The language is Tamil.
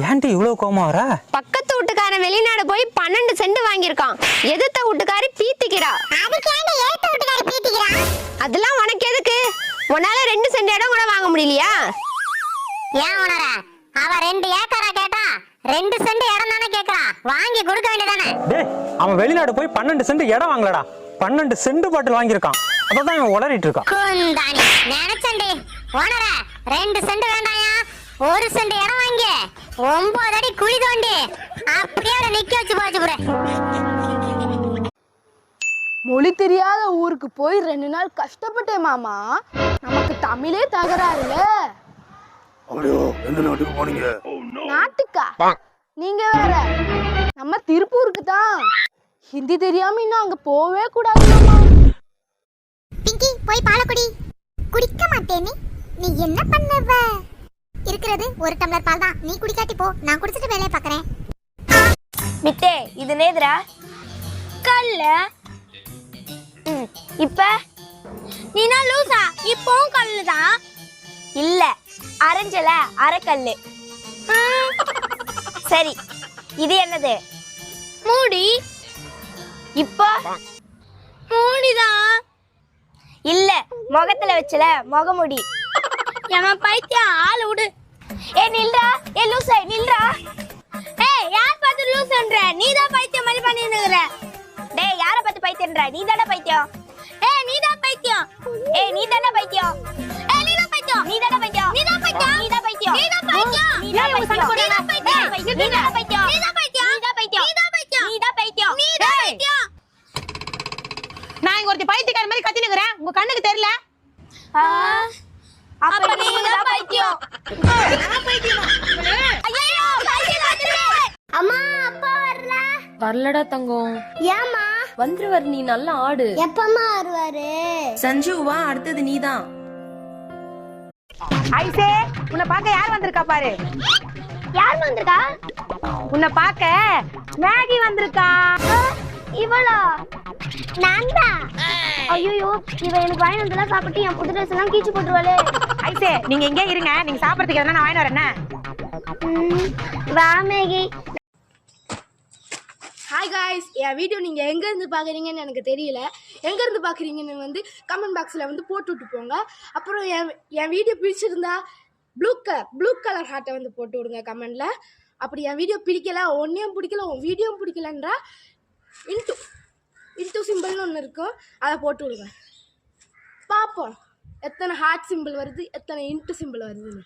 ஏன்டி இவ்வளவு கோவமா வர? பக்கத்து வீட்டுக்காரன் வெளிநாடு போய் 12 சென்ட் வாங்கியிருக்கான். எதிர்த்த வீட்டுக்காரி பீத்திக்கிறா. அதெல்லாம் உனக்கு எதுக்கு? உன்னால 2 சென்ட் இடம் கூட வாங்க முடியலையா? ஏன் உணர? அவ 2 ஏக்கரா கேட்டா 2 சென்ட் இடம் தானே கேக்குறா, வாங்கி கொடுக்க வேண்டியதானே? டேய், அவன் வெளிநாடு போய் 12 சென்ட் இடம் வாங்கலடா, 12 சென்ட் பாட்டில் வாங்கியிருக்கான். அதான் இவன் உளறிட்டு இருக்கான். குந்தாணி நினைச்சண்டி. உணர 2 சென்ட் வேண்டாயா, 1 சென்ட் இடம் வாங்கி 9 அடி குழி தோண்டி அப்படியே நிக்க வச்சு போச்சு புற. மொழி தெரியாத ஊருக்கு போய் 2 நாள் கஷ்டப்பட்டேன் மாமா. நமக்கு தமிழே தகராறுல. அப்படியோ எந்த நாட்டுக்கு போனீங்க? நாட்டுக்கா? நீங்க வேற. நம்ம திருப்பூருக்கு தான். ஹிந்தி தெரியாம இன்னும் அங்க போவே கூடாது மாமா. பிங்கி போய் பாலை குடி. குடிக்க மாட்டேனே, நீ என்ன பண்ணவ? இருக்கிறது 1 டம்ளர் பால் தான், நீ குடிக்காட்டி போ, நான் குடிச்சிட்டு வேலையை பார்க்கறேன். மித்தே இது நேதுரா கல்ல. இப்ப நீனா லூசா? இப்பவும் கல்லுதான். இல்ல அரைஞ்சல அரைக்கல்லு. சரி இது என்னது? மூடி. இப்ப மூடிதான். இல்ல முகத்துல வச்சல முகமுடி. என் பைத்தியம் ஆளு விடு. ஏ நில்றா, ஏ லூசா நில்றா. ஏய் யார் பார்த்து லூசுன்ற? நீதான் பைத்தியம் மாதிரி பண்ணினுங்கற. டேய் யாரை பார்த்து பைத்தியம்ன்ற? நீதானே பைத்தியம். ஏய் நீதான் பைத்தியம். ஏய் நீதானே பைத்தியம். ஏய் நீதான் பைத்தியம். நீதானே பைத்தியம். நீதான் பைத்தியம். நீதான் பைத்தியம். நீதான் பைத்தியம். நீதான் பைத்தியம். நீதான் பைத்தியம். நீதான் பைத்தியம். நீதான் பைத்தியம். நீதான் பைத்தியம். நீதான் பைத்தியம். நீதான் பைத்தியம். நீதான் பைத்தியம். நான் இங்க ஒருத்தி பைத்தியக்கார மாதிரி கத்தினுக்குறேன், உங்க கண்ணுக்கு தெரியல? அப்ப நீதான் பைத்தியம். நான் பைத்தியமா? ஐயோ பைத்தியம். அம்மா அப்பா வரல. வரலடா தங்கம். ஏமா? வந்துருவாரு, நீ நல்லா ஆடு. எப்பமா வருவாரு? சஞ்சு வா, அடுத்தது நீதான். ஐசே, உன்னை பார்க்க யார் வந்திருக்கா பாரு. யார் வந்திருக்கா? உன்னை பார்க்க மேகி வந்திருக்கா. இவளா? நான்தா. ஐயோ இவ எனக்கு வாங்கி வந்தெல்லாம் சாப்பிட்டு என் புது ட்ரெஸ் எல்லாம் கீச்சு போட்டுருவாளே. ஐசே நீங்க எங்கே இருங்க, நீங்க சாப்பிடறதுக்கு எதனா நான் வாங்கி வரேன். வா மேகி. ஹாய் காய்ஸ், என் வீடியோ நீங்கள் எங்கேருந்து பார்க்குறீங்கன்னு எனக்கு தெரியல. எங்கேருந்து பார்க்குறீங்கன்னு வந்து கமெண்ட் பாக்ஸில் வந்து போட்டு விட்டு போங்க. அப்புறம் என் வீடியோ பிடிச்சிருந்தா ப்ளூ கலர் ஹார்ட்டை வந்து போட்டு விடுங்க கமெண்டில். அப்படி என் வீடியோ பிடிக்கல, ஒன்றையும் பிடிக்கல, உன் வீடியோவும் பிடிக்கலன்றா இன்ட்டு சிம்பிள்னு ஒன்று இருக்கும், அதை போட்டு விடுங்க. பார்ப்போம் எத்தனை ஹார்ட் சிம்பிள் வருது, எத்தனை இன்ட்டு சிம்பிள் வருதுன்னு.